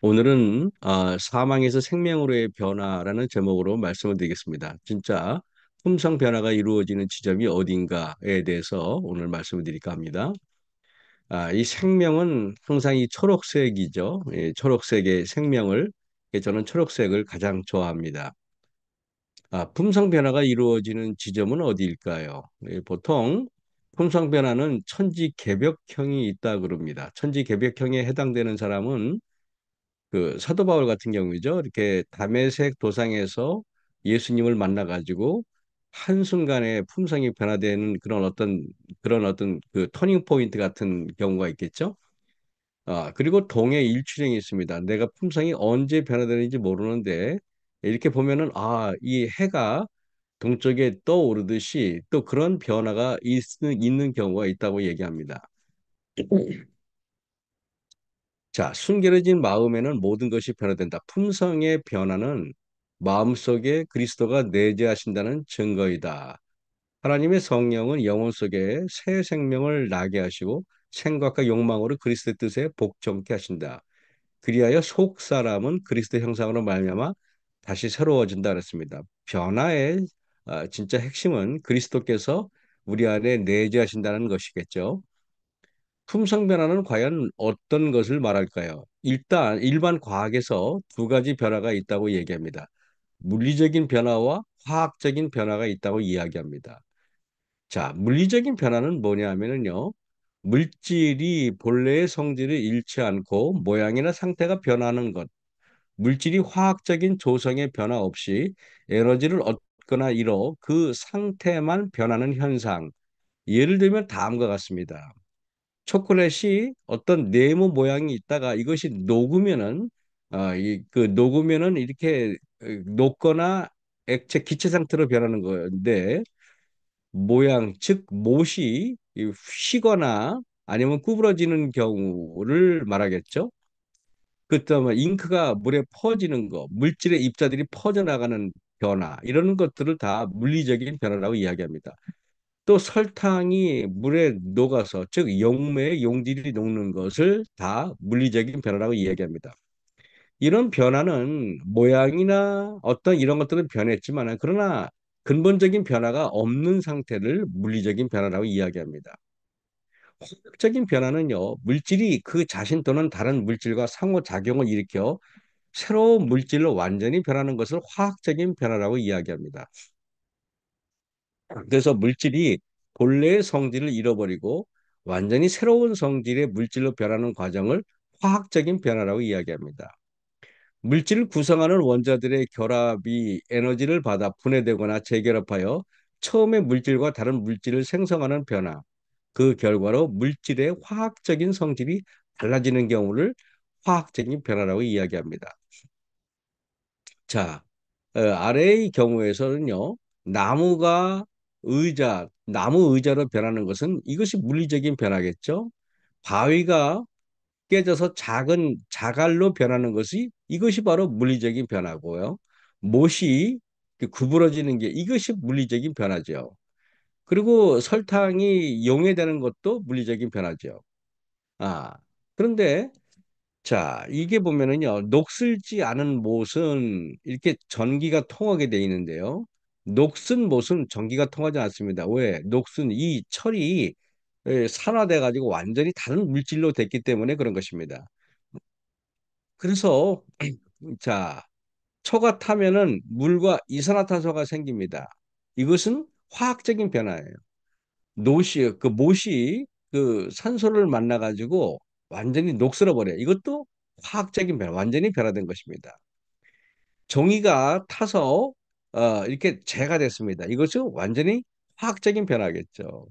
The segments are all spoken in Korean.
오늘은 사망에서 생명으로의 변화라는 제목으로 말씀을 드리겠습니다. 진짜 품성 변화가 이루어지는 지점이 어딘가에 대해서 오늘 말씀을 드릴까 합니다. 이 생명은 항상 이 초록색이죠. 예, 초록색의 생명을 저는 초록색을 가장 좋아합니다. 품성 변화가 이루어지는 지점은 어디일까요? 예, 보통 품성 변화는 천지개벽형이 있다 그럽니다. 천지개벽형에 해당되는 사람은 그 사도 바울 같은 경우죠. 이렇게 담에색 도상에서 예수님을 만나 가지고 한순간에 품성이 변화되는 그런 어떤 그 터닝 포인트 같은 경우가 있겠죠. 그리고 동해 일출형이 있습니다. 내가 품성이 언제 변화되는지 모르는데 이렇게 보면은 이 해가 동쪽에 떠오르듯이 또 그런 변화가 있는 경우가 있다고 얘기합니다. 자, 순결해진 마음에는 모든 것이 변화된다. 품성의 변화는 마음속에 그리스도가 내재하신다는 증거이다. 하나님의 성령은 영혼 속에 새 생명을 나게 하시고 생각과 욕망으로 그리스도의 뜻에 복종케 하신다. 그리하여 속 사람은 그리스도 형상으로 말미암아 다시 새로워진다 그랬습니다. 변화의 진짜 핵심은 그리스도께서 우리 안에 내재하신다는 것이겠죠. 품성 변화는 과연 어떤 것을 말할까요? 일단 일반 과학에서 두 가지 변화가 있다고 얘기합니다. 물리적인 변화와 화학적인 변화가 있다고 이야기합니다. 자, 물리적인 변화는 뭐냐 하면은요. 물질이 본래의 성질을 잃지 않고 모양이나 상태가 변하는 것. 물질이 화학적인 조성의 변화 없이 에너지를 얻거나 잃어 그 상태만 변하는 현상. 예를 들면 다음과 같습니다. 초콜릿이 어떤 네모 모양이 있다가 이것이 녹으면은 녹으면은 이렇게 녹거나 액체 기체 상태로 변하는 건데 모양 즉 못이 휘거나 아니면 구부러지는 경우를 말하겠죠. 그다음에 잉크가 물에 퍼지는 거, 물질의 입자들이 퍼져나가는 변화 이런 것들을 다 물리적인 변화라고 이야기합니다. 또 설탕이 물에 녹아서 즉 용매의 용질이 녹는 것을 다 물리적인 변화라고 이야기합니다. 이런 변화는 모양이나 어떤 이런 것들은 변했지만 그러나 근본적인 변화가 없는 상태를 물리적인 변화라고 이야기합니다. 화학적인 변화는요, 물질이 그 자신 또는 다른 물질과 상호작용을 일으켜 새로운 물질로 완전히 변하는 것을 화학적인 변화라고 이야기합니다. 그래서 물질이 본래의 성질을 잃어버리고 완전히 새로운 성질의 물질로 변하는 과정을 화학적인 변화라고 이야기합니다. 물질을 구성하는 원자들의 결합이 에너지를 받아 분해되거나 재결합하여 처음의 물질과 다른 물질을 생성하는 변화. 그 결과로 물질의 화학적인 성질이 달라지는 경우를 화학적인 변화라고 이야기합니다. 자, 아래의 경우에서는요, 나무 의자로 변하는 것은 이것이 물리적인 변화겠죠. 바위가 깨져서 작은 자갈로 변하는 것이 이것이 바로 물리적인 변화고요. 못이 구부러지는 게 이것이 물리적인 변화죠. 그리고 설탕이 용해되는 것도 물리적인 변화죠. 아, 그런데 자, 이게 보면은요, 녹슬지 않은 못은 이렇게 전기가 통하게 돼 있는데요. 녹슨 못은 전기가 통하지 않습니다. 왜? 녹슨 이 철이 산화돼 가지고 완전히 다른 물질로 됐기 때문에 그런 것입니다. 그래서 자, 초가 타면은 물과 이산화탄소가 생깁니다. 이것은 화학적인 변화예요. 못이 그 산소를 만나 가지고 완전히 녹슬어 버려요. 이것도 화학적인 변화, 완전히 변화된 것입니다. 종이가 타서 이렇게 재가 됐습니다. 이것은 완전히 화학적인 변화겠죠.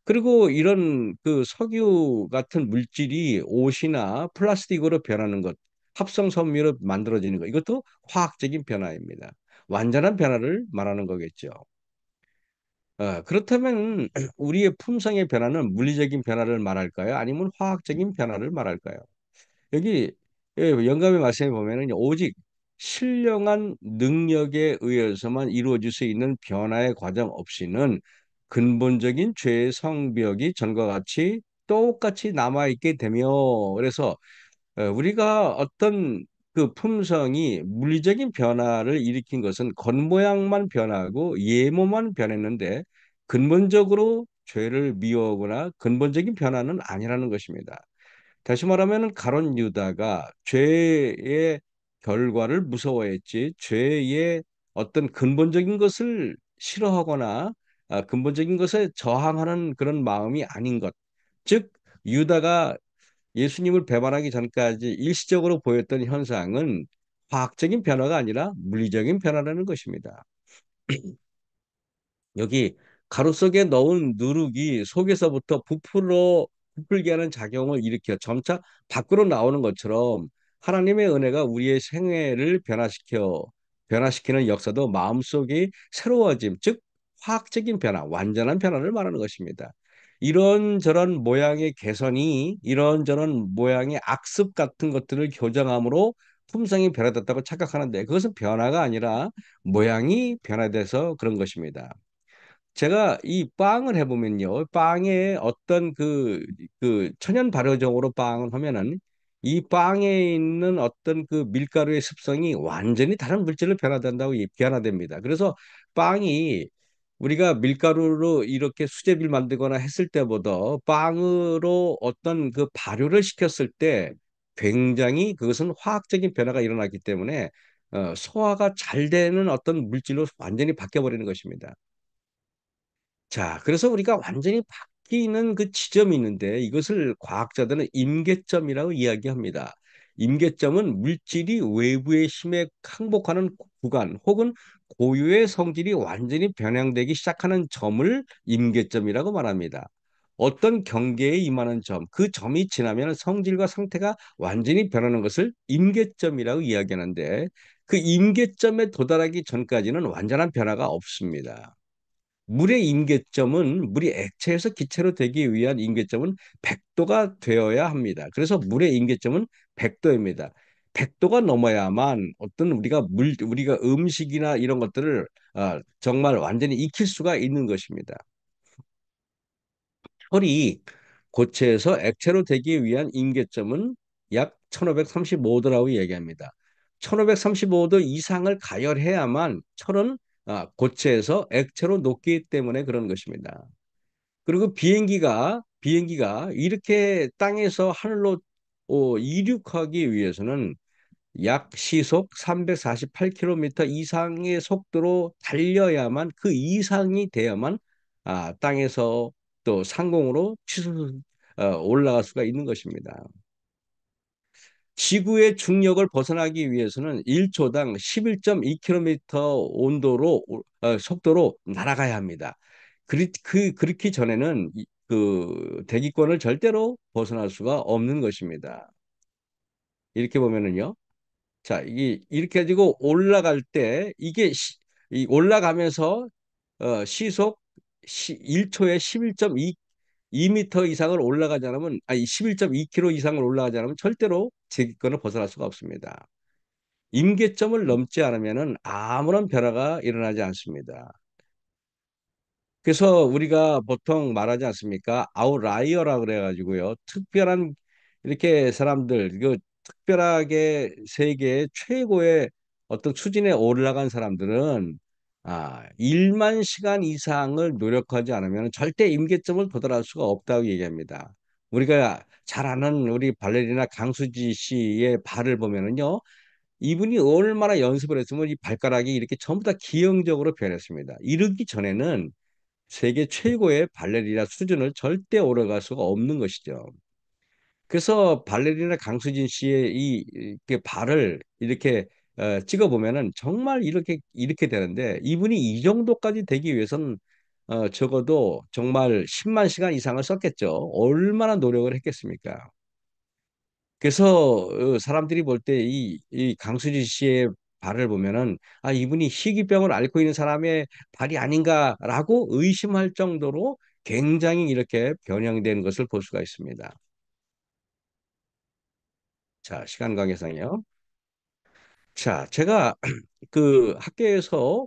그리고 이런 그 석유 같은 물질이 옷이나 플라스틱으로 변하는 것, 합성 섬유로 만들어지는 것, 이것도 화학적인 변화입니다. 완전한 변화를 말하는 거겠죠. 그렇다면 우리의 품성의 변화는 물리적인 변화를 말할까요? 아니면 화학적인 변화를 말할까요? 여기 영감의 말씀에 보면은 오직 신령한 능력에 의해서만 이루어질 수 있는 변화의 과정 없이는 근본적인 죄의 성벽이 전과 같이 똑같이 남아있게 되며 그래서 우리가 어떤 그 품성이 물리적인 변화를 일으킨 것은 겉모양만 변하고 예모만 변했는데 근본적으로 죄를 미워하거나 근본적인 변화는 아니라는 것입니다. 다시 말하면 가룟 유다가 죄의 결과를 무서워했지 죄의 어떤 근본적인 것을 싫어하거나 근본적인 것에 저항하는 그런 마음이 아닌 것. 즉 유다가 예수님을 배반하기 전까지 일시적으로 보였던 현상은 과학적인 변화가 아니라 물리적인 변화라는 것입니다. 여기 가루 속에 넣은 누룩이 속에서부터 부풀게 하는 작용을 일으켜 점차 밖으로 나오는 것처럼 하나님의 은혜가 우리의 생애를 변화시키는 역사도 마음속이 새로워짐, 즉 화학적인 변화, 완전한 변화를 말하는 것입니다. 이런저런 모양의 개선이 이런저런 모양의 악습 같은 것들을 교정함으로 품성이 변화됐다고 착각하는데 그것은 변화가 아니라 모양이 변화돼서 그런 것입니다. 제가 이 빵을 해보면요. 빵에 어떤 그 천연 발효종으로 빵을 하면은 이 빵에 있는 어떤 그 밀가루의 습성이 완전히 다른 물질로 변화됩니다. 그래서 빵이 우리가 밀가루로 이렇게 수제비를 만들거나 했을 때보다 빵으로 어떤 그 발효를 시켰을 때 굉장히 그것은 화학적인 변화가 일어나기 때문에 소화가 잘 되는 어떤 물질로 완전히 바뀌어 버리는 것입니다. 자, 그래서 우리가 완전히 바뀌는 그 지점이 있는데 이것을 과학자들은 임계점이라고 이야기합니다. 임계점은 물질이 외부의 힘에 항복하는 구간 혹은 고유의 성질이 완전히 변형되기 시작하는 점을 임계점이라고 말합니다. 어떤 경계에 임하는 점, 그 점이 지나면 성질과 상태가 완전히 변하는 것을 임계점이라고 이야기하는데 그 임계점에 도달하기 전까지는 완전한 변화가 없습니다. 물의 임계점은 물이 액체에서 기체로 되기 위한 임계점은 100도가 되어야 합니다. 그래서 물의 임계점은 100도입니다. 100도가 넘어야만 어떤 우리가 음식이나 이런 것들을 정말 완전히 익힐 수가 있는 것입니다. 혈이 고체에서 액체로 되기 위한 임계점은 약 1535도라고 얘기합니다. 1535도 이상을 가열해야만 철은 고체에서 액체로 녹기 때문에 그런 것입니다. 그리고 비행기가 이렇게 땅에서 하늘로 이륙하기 위해서는 약 시속 348km 이상의 속도로 달려야만 그 이상이 돼야만 땅에서 또 상공으로 올라갈 수가 있는 것입니다. 지구의 중력을 벗어나기 위해서는 1초당 11.2km 속도로 날아가야 합니다. 그렇기 전에는 그 대기권을 절대로 벗어날 수가 없는 것입니다. 이렇게 보면은요. 자, 이게 이렇게 가지고 올라갈 때 이 올라가면서 시속 1초에 11.2 2m 이상을 올라가지 않으면 11.2km 이상을 올라가지 않으면 절대로 제기권을 벗어날 수가 없습니다. 임계점을 넘지 않으면은 아무런 변화가 일어나지 않습니다. 그래서 우리가 보통 말하지 않습니까? 아웃라이어라 그래가지고요. 특별한 이렇게 사람들, 특별하게 세계 최고의 어떤 수준에 올라간 사람들은 1만 시간 이상을 노력하지 않으면 절대 임계점을 도달할 수가 없다고 얘기합니다. 우리가 잘 아는 우리 발레리나 강수지 씨의 발을 보면은요. 이분이 얼마나 연습을 했으면 이 발가락이 이렇게 전부 다 기형적으로 변했습니다. 이르기 전에는 세계 최고의 발레리나 수준을 절대 오르갈 수가 없는 것이죠. 그래서 발레리나 강수진 씨의 이렇게 발을 이렇게 찍어 보면은 정말 이렇게 되는데 이분이 이 정도까지 되기 위해서는 적어도 정말 10만 시간 이상을 썼겠죠. 얼마나 노력을 했겠습니까? 그래서 사람들이 볼 때 이 강수진 씨의 발을 보면은 이분이 희귀병을 앓고 있는 사람의 발이 아닌가라고 의심할 정도로 굉장히 이렇게 변형된 것을 볼 수가 있습니다. 자, 시간 관계상요. 자, 제가 그 학교에서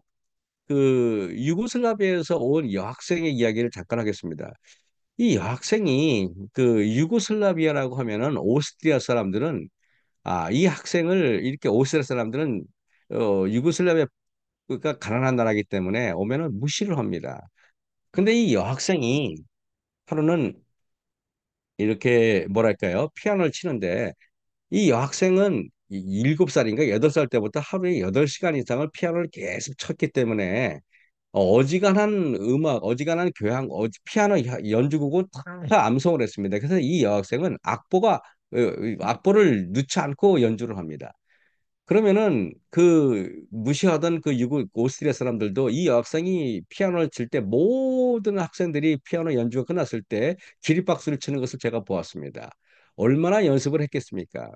그 유고슬라비아에서 온 여학생의 이야기를 잠깐 하겠습니다. 이 여학생이 그 유고슬라비아라고 하면은 오스트리아 사람들은 이 학생을 이렇게 오스트리아 사람들은 유고슬라비아가 가난한 나라이기 때문에 오면은 무시를 합니다. 근데 이 여학생이 하루는 이렇게 뭐랄까요? 피아노를 치는데 이 여학생은 7살인가 8살 때부터 하루에 8시간 이상을 피아노를 계속 쳤기 때문에 어지간한 음악, 어지간한 교향, 피아노 연주곡은 다 암송을 했습니다. 그래서 이 여학생은 악보를 넣지 않고 연주를 합니다. 그러면은 그 무시하던 그 유고 오스트리아 사람들도 이 여학생이 피아노를 칠 때 모든 학생들이 피아노 연주가 끝났을 때 기립박수를 치는 것을 제가 보았습니다. 얼마나 연습을 했겠습니까?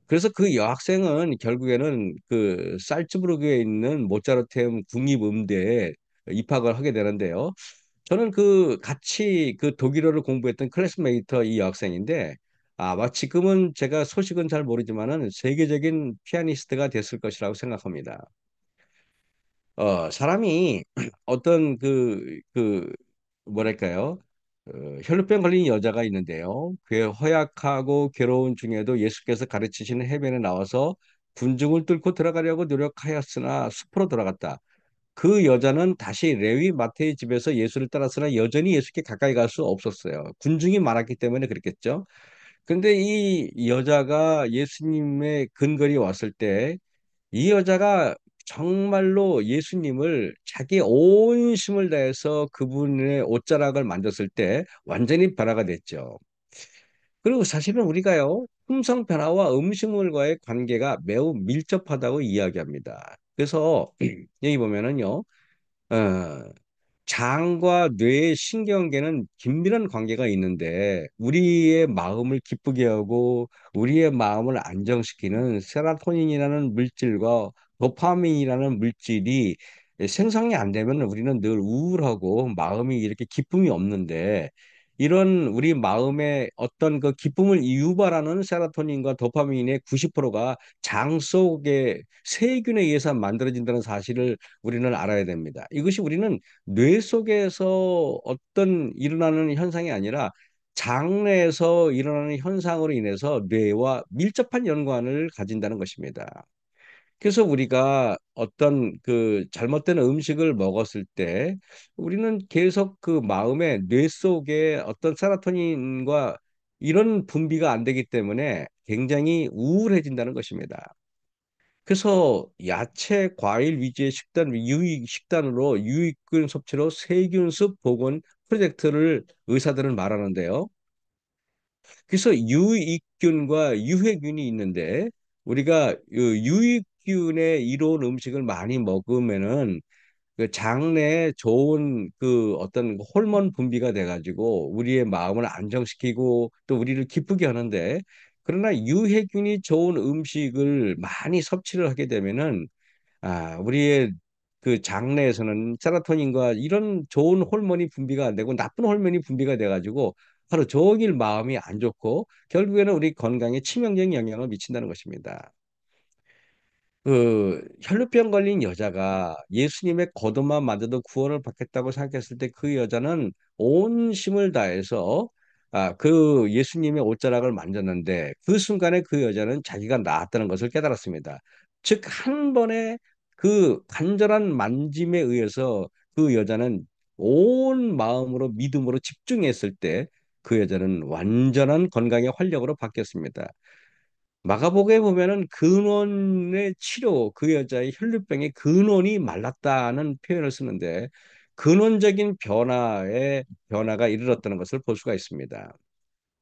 그래서 그 여학생은 결국에는 그 살츠부르크에 있는 모차르트음 국립음대에 입학을 하게 되는데요. 저는 그 같이 그 독일어를 공부했던 클래스메이터 이 여학생인데 아마 지금은 제가 소식은 잘 모르지만은 세계적인 피아니스트가 됐을 것이라고 생각합니다. 사람이 어떤 뭐랄까요? 혈루병 걸린 여자가 있는데요. 그의 허약하고 괴로운 중에도 예수께서 가르치시는 해변에 나와서 군중을 뚫고 들어가려고 노력하였으나 숲으로 돌아갔다. 그 여자는 다시 레위 마태의 집에서 예수를 따랐으나 여전히 예수께 가까이 갈 수 없었어요. 군중이 많았기 때문에 그랬겠죠. 근데 이 여자가 예수님의 근거리 왔을 때 이 여자가 정말로 예수님을 자기 온 힘을 다해서 그분의 옷자락을 만졌을 때 완전히 변화가 됐죠. 그리고 사실은 우리가요, 품성 변화와 음식물과의 관계가 매우 밀접하다고 이야기합니다. 그래서 여기 보면은요, 어, 장과 뇌의 신경계는 긴밀한 관계가 있는데 우리의 마음을 기쁘게 하고 우리의 마음을 안정시키는 세라토닌이라는 물질과 도파민이라는 물질이 생성이 안 되면 우리는 늘 우울하고 마음이 이렇게 기쁨이 없는데 이런 우리 마음의 어떤 그 기쁨을 유발하는 세라토닌과 도파민의 90%가 장 속의 세균에 의해서 만들어진다는 사실을 우리는 알아야 됩니다. 이것이 우리는 뇌 속에서 어떤 일어나는 현상이 아니라 장내에서 일어나는 현상으로 인해서 뇌와 밀접한 연관을 가진다는 것입니다. 그래서 우리가 어떤 그 잘못된 음식을 먹었을 때 우리는 계속 그 마음의 뇌 속에 어떤 세로토닌과 이런 분비가 안 되기 때문에 굉장히 우울해진다는 것입니다. 그래서 야채, 과일 위주의 식단으로 유익균 섭취로 세균습 복원 프로젝트를 의사들은 말하는데요. 그래서 유익균과 유해균이 있는데 우리가 그 유익균에 이로운 음식을 많이 먹으면은 그 장내에 좋은 그 어떤 호르몬 분비가 돼가지고 우리의 마음을 안정시키고 또 우리를 기쁘게 하는데 그러나 유해균이 좋은 음식을 많이 섭취를 하게 되면은 우리의 그 장내에서는 세로토닌과 이런 좋은 호르몬이 분비가 안 되고 나쁜 호르몬이 분비가 돼가지고 하루 종일 마음이 안 좋고 결국에는 우리 건강에 치명적인 영향을 미친다는 것입니다. 그 혈루병 걸린 여자가 예수님의 겉옷만 만져도 구원을 받겠다고 생각했을 때 그 여자는 온 힘을 다해서 그 예수님의 옷자락을 만졌는데 그 순간에 그 여자는 자기가 나았다는 것을 깨달았습니다. 즉 한 번의 그 간절한 만짐에 의해서 그 여자는 온 마음으로 믿음으로 집중했을 때 그 여자는 완전한 건강의 활력으로 바뀌었습니다. 마가복음에 보면은 근원의 치료, 그 여자의 혈류병의 근원이 말랐다는 표현을 쓰는데 근원적인 변화가 이르렀다는 것을 볼 수가 있습니다.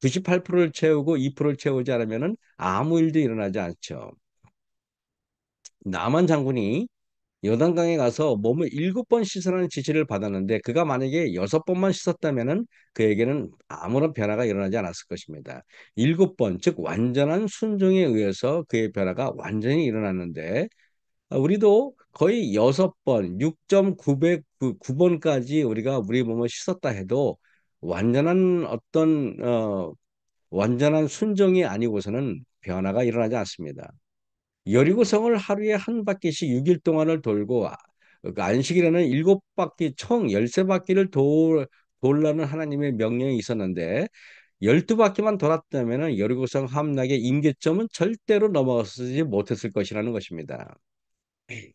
98%를 채우고 2%를 채우지 않으면은 아무 일도 일어나지 않죠. 나만 장군이 요단강에 가서 몸을 7번 씻으라는 지시를 받았는데 그가 만약에 6번만 씻었다면은 그에게는 아무런 변화가 일어나지 않았을 것입니다. 7번, 즉 완전한 순종에 의해서 그의 변화가 완전히 일어났는데 우리도 거의 6번, 6.909번까지 우리가 우리 몸을 씻었다 해도 완전한 완전한 순종이 아니고서는 변화가 일어나지 않습니다. 여리고성을 하루에 한 바퀴씩 6일 동안을 돌고 그 안식일에는 7바퀴 총 13바퀴를 돌라는 하나님의 명령이 있었는데 12바퀴만 돌았다면은 여리고성 함락의 임계점은 절대로 넘어서지 못했을 것이라는 것입니다.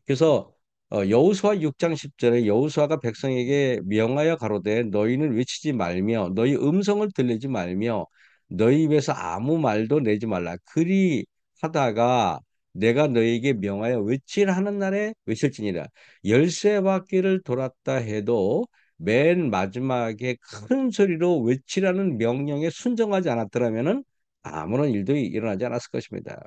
그래서 여호수아 6장 10절에 여호수아가 백성에게 명하여 가로되 너희는 외치지 말며 너희 음성을 들리지 말며 너희 입에서 아무 말도 내지 말라. 그리 하다가 내가 너희에게 명하여 외치라 하는 날에 외칠지니라. 열세 바퀴를 돌았다 해도 맨 마지막에 큰 소리로 외치라는 명령에 순종하지 않았더라면은 아무런 일도 일어나지 않았을 것입니다.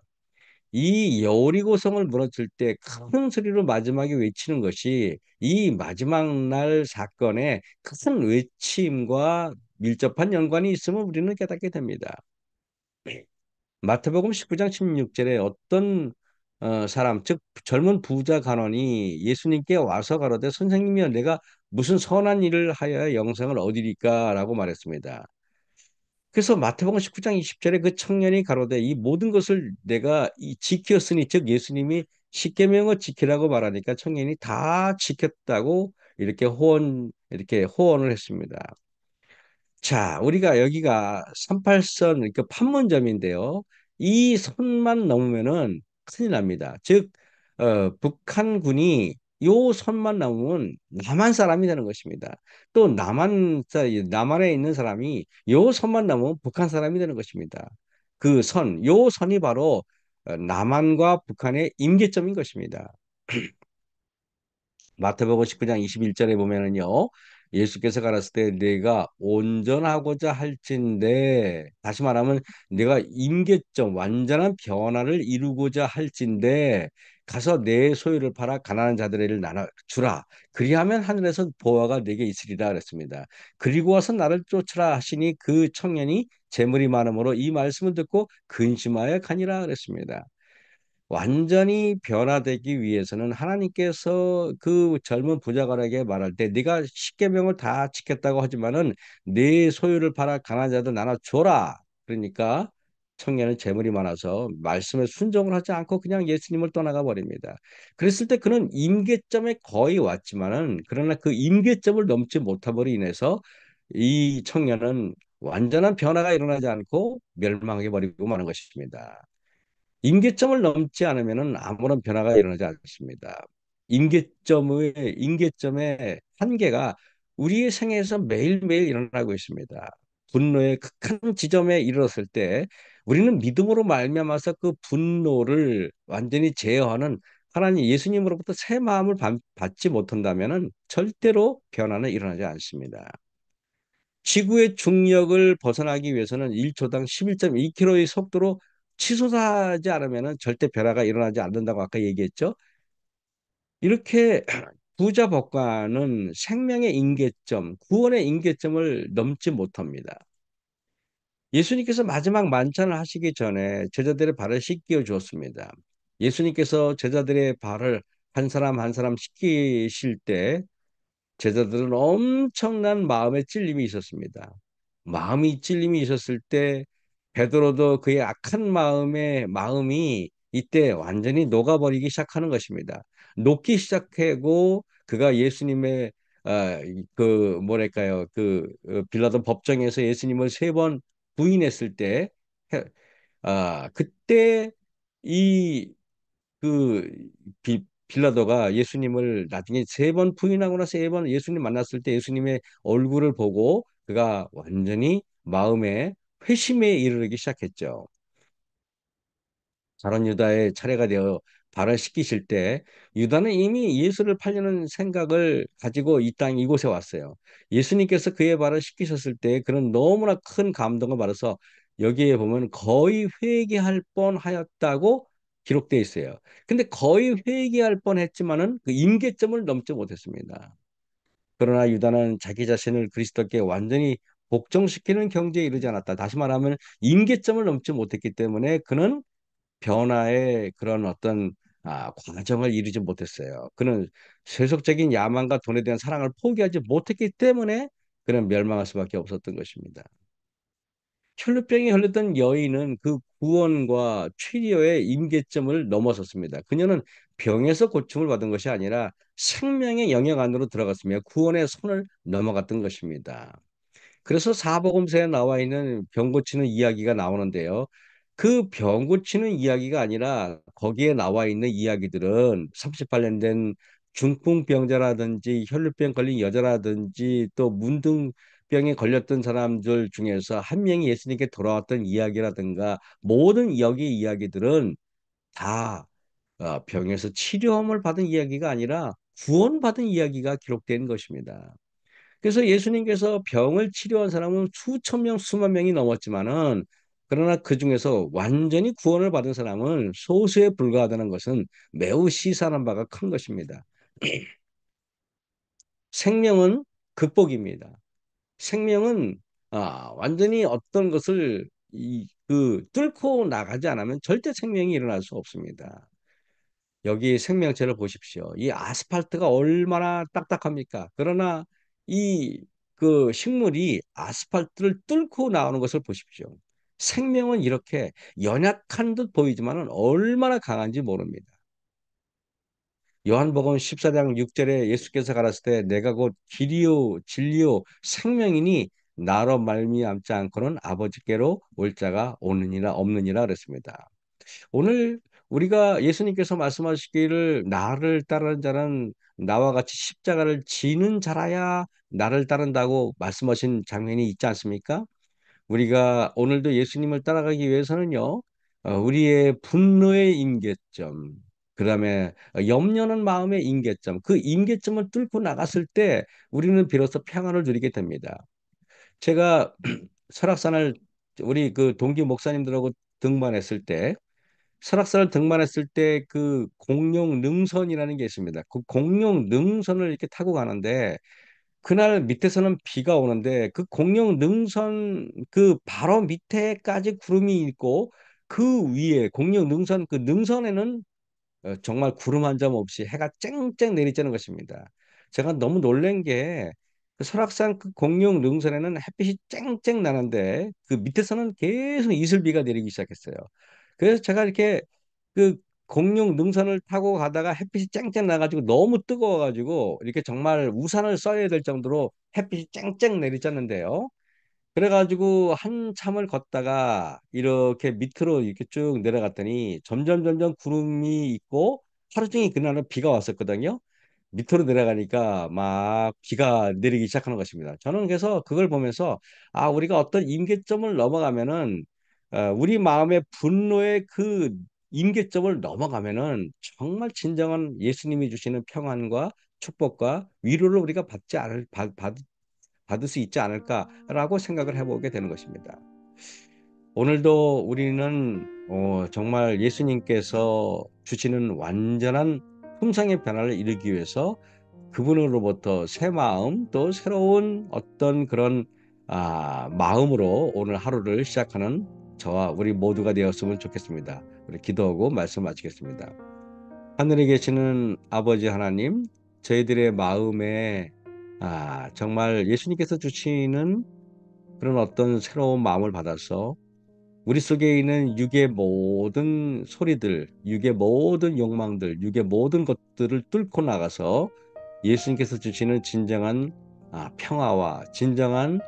이 여리고성을 무너뜨릴 때 큰 소리로 마지막에 외치는 것이 이 마지막 날 사건에 큰 외침과 밀접한 연관이 있음을 우리는 깨닫게 됩니다. 마태복음 19장 16절에 어떤 사람, 즉 젊은 부자 간원이 예수님께 와서 가로되 선생님이여 내가 무슨 선한 일을 하여야 영생을 얻으리까라고 말했습니다. 그래서 마태복음 19장 20절에 그 청년이 가로되 이 모든 것을 내가 지켰으니 즉 예수님이 십계명을 지키라고 말하니까 청년이 다 지켰다고 이렇게 호언을 했습니다. 자, 우리가 여기가 38선 그러니까 판문점인데요. 이 선만 넘으면은 큰일 납니다. 즉 북한군이 요 선만 넘으면 남한 사람이 되는 것입니다. 또 남한에 있는 사람이 요 선만 넘으면 북한 사람이 되는 것입니다. 그 선, 요 선이 바로 남한과 북한의 임계점인 것입니다. 마태복음 19장 21절에 보면은요. 예수께서 가라사대 때 내가 온전하고자 할진대 다시 말하면 내가 임계점 완전한 변화를 이루고자 할진대 가서 내 소유를 팔아 가난한 자들에게 나눠 주라. 그리하면 하늘에서 보화가 내게 있으리라 그랬습니다. 그리고 와서 나를 쫓으라 하시니 그 청년이 재물이 많음으로 이 말씀을 듣고 근심하여 가니라 그랬습니다. 완전히 변화되기 위해서는 하나님께서 그 젊은 부자간에게 말할 때 네가 십계명을 다 지켰다고 하지만은 네 소유를 팔아 가난한 자들 나눠 줘라. 그러니까 청년은 재물이 많아서 말씀에 순종을 하지 않고 그냥 예수님을 떠나가 버립니다. 그랬을 때 그는 임계점에 거의 왔지만은 그러나 그 임계점을 넘지 못함으로 인해서 이 청년은 완전한 변화가 일어나지 않고 멸망해 버리고 마는 것입니다. 임계점을 넘지 않으면 아무런 변화가 일어나지 않습니다. 임계점의 한계가 우리의 생애에서 매일매일 일어나고 있습니다. 분노의 극한 지점에 이르렀을 때 우리는 믿음으로 말미암아서 그 분노를 완전히 제어하는 하나님 예수님으로부터 새 마음을 받지 못한다면 절대로 변화는 일어나지 않습니다. 지구의 중력을 벗어나기 위해서는 1초당 11.2km의 속도로 치솟하지 않으면 절대 변화가 일어나지 않는다고 아까 얘기했죠. 이렇게 부자 법관은 생명의 임계점, 구원의 임계점을 넘지 못합니다. 예수님께서 마지막 만찬을 하시기 전에 제자들의 발을 씻겨 주었습니다. 예수님께서 제자들의 발을 한 사람 한 사람 씻기실 때 제자들은 엄청난 마음의 찔림이 있었습니다. 마음이 찔림이 있었을 때 베드로도 그의 악한 마음이 이때 완전히 녹아버리기 시작하는 것입니다. 녹기 시작하고 그가 예수님의 그 뭐랄까요 빌라도 법정에서 예수님을 세 번 부인했을 때 그때 이 그 빌라도가 예수님을 나중에 세 번 부인하고 나서 세 번 예수님 만났을 때 예수님의 얼굴을 보고 그가 완전히 마음에 회심에 이르기 시작했죠. 가룟 유다의 차례가 되어 발을 씻기실 때 유다는 이미 예수를 팔려는 생각을 가지고 이 땅 이곳에 왔어요. 예수님께서 그의 발을 씻기셨을 때 그는 너무나 큰 감동을 받아서 여기에 보면 거의 회개할 뻔하였다고 기록되어 있어요. 근데 거의 회개할 뻔했지만은 그 임계점을 넘지 못했습니다. 그러나 유다는 자기 자신을 그리스도께 완전히 복종시키는 경지에 이르지 않았다. 다시 말하면 임계점을 넘지 못했기 때문에 그는 변화의 그런 어떤 과정을 이루지 못했어요. 그는 세속적인 야망과 돈에 대한 사랑을 포기하지 못했기 때문에 그는 멸망할 수밖에 없었던 것입니다. 혈루병이 걸렸던 여인은 그 구원과 치료의 임계점을 넘어섰습니다. 그녀는 병에서 고침을 받은 것이 아니라 생명의 영역 안으로 들어갔으며 구원의 선을 넘어갔던 것입니다. 그래서 사복음서에 나와 있는 병 고치는 이야기가 나오는데요. 그 병 고치는 이야기가 아니라 거기에 나와 있는 이야기들은 38년 된 중풍병자라든지 혈류병 걸린 여자라든지 또 문둥병에 걸렸던 사람들 중에서 한 명이 예수님께 돌아왔던 이야기라든가 모든 여기 이야기들은 다 병에서 치료함을 받은 이야기가 아니라 구원받은 이야기가 기록된 것입니다. 그래서 예수님께서 병을 치료한 사람은 수천 명, 수만 명이 넘었지만은 그러나 그 중에서 완전히 구원을 받은 사람은 소수에 불과하다는 것은 매우 시사하는 바가 큰 것입니다. 생명은 극복입니다. 생명은 완전히 어떤 것을 뚫고 나가지 않으면 절대 생명이 일어날 수 없습니다. 여기 생명체를 보십시오. 이 아스팔트가 얼마나 딱딱합니까? 그러나 이 식물이 아스팔트를 뚫고 나오는 것을 보십시오. 생명은 이렇게 연약한 듯 보이지만은 얼마나 강한지 모릅니다. 요한복음 14장 6절에 예수께서 가라사대 때 내가 곧 길이요 진리요 생명이니 나로 말미암지 않고는 아버지께로 올 자가 오느니라 없느니라 그랬습니다. 오늘 우리가 예수님께서 말씀하시기를 나를 따르는 자는 나와 같이 십자가를 지는 자라야 나를 따른다고 말씀하신 장면이 있지 않습니까? 우리가 오늘도 예수님을 따라가기 위해서는요, 우리의 분노의 임계점, 그다음에 염려는 마음의 임계점, 그 임계점을 뚫고 나갔을 때 우리는 비로소 평안을 누리게 됩니다. 제가 설악산을 우리 그 동기 목사님들하고 등반했을 때 설악산을 등반했을 때 그 공룡 능선이라는 게 있습니다. 그 공룡 능선을 이렇게 타고 가는데 그날 밑에서는 비가 오는데 그 공룡 능선 그 바로 밑에까지 구름이 있고 그 위에 공룡 능선 그 능선에는 정말 구름 한 점 없이 해가 쨍쨍 내리쬐는 것입니다. 제가 너무 놀란 게그 설악산 그 공룡 능선에는 햇빛이 쨍쨍 나는데 그 밑에서는 계속 이슬비가 내리기 시작했어요. 그래서 제가 이렇게 그 공룡 능선을 타고 가다가 햇빛이 쨍쨍 나가지고 너무 뜨거워가지고 이렇게 정말 우산을 써야 될 정도로 햇빛이 쨍쨍 내리쬐는데요. 그래가지고 한참을 걷다가 이렇게 밑으로 이렇게 쭉 내려갔더니 점점 구름이 있고 하루 종일 그날은 비가 왔었거든요. 밑으로 내려가니까 막 비가 내리기 시작하는 것입니다. 저는 그래서 그걸 보면서 우리가 어떤 임계점을 넘어가면은 우리 마음의 분노의 그 임계점을 넘어가면은 정말 진정한 예수님이 주시는 평안과 축복과 위로를 우리가 받을 수 있지 않을까라고 생각을 해보게 되는 것입니다. 오늘도 우리는 정말 예수님께서 주시는 완전한 품성의 변화를 이루기 위해서 그분으로부터 새 마음 또 새로운 어떤 그런 마음으로 오늘 하루를 시작하는 저와 우리 모두가 되었으면 좋겠습니다. 우리 기도하고 말씀 마치겠습니다. 하늘에 계시는 아버지 하나님, 저희들의 마음에 정말 예수님께서 주시는 그런 어떤 새로운 마음을 받아서 우리 속에 있는 육의 모든 소리들, 육의 모든 욕망들, 육의 모든 것들을 뚫고 나가서 예수님께서 주시는 진정한 평화와 진정한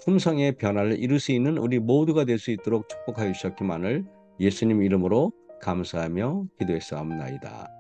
품성의 변화를 이룰 수 있는 우리 모두가 될 수 있도록 축복하여 주셨기만을 예수님 이름으로 감사하며 기도했사옵나이다.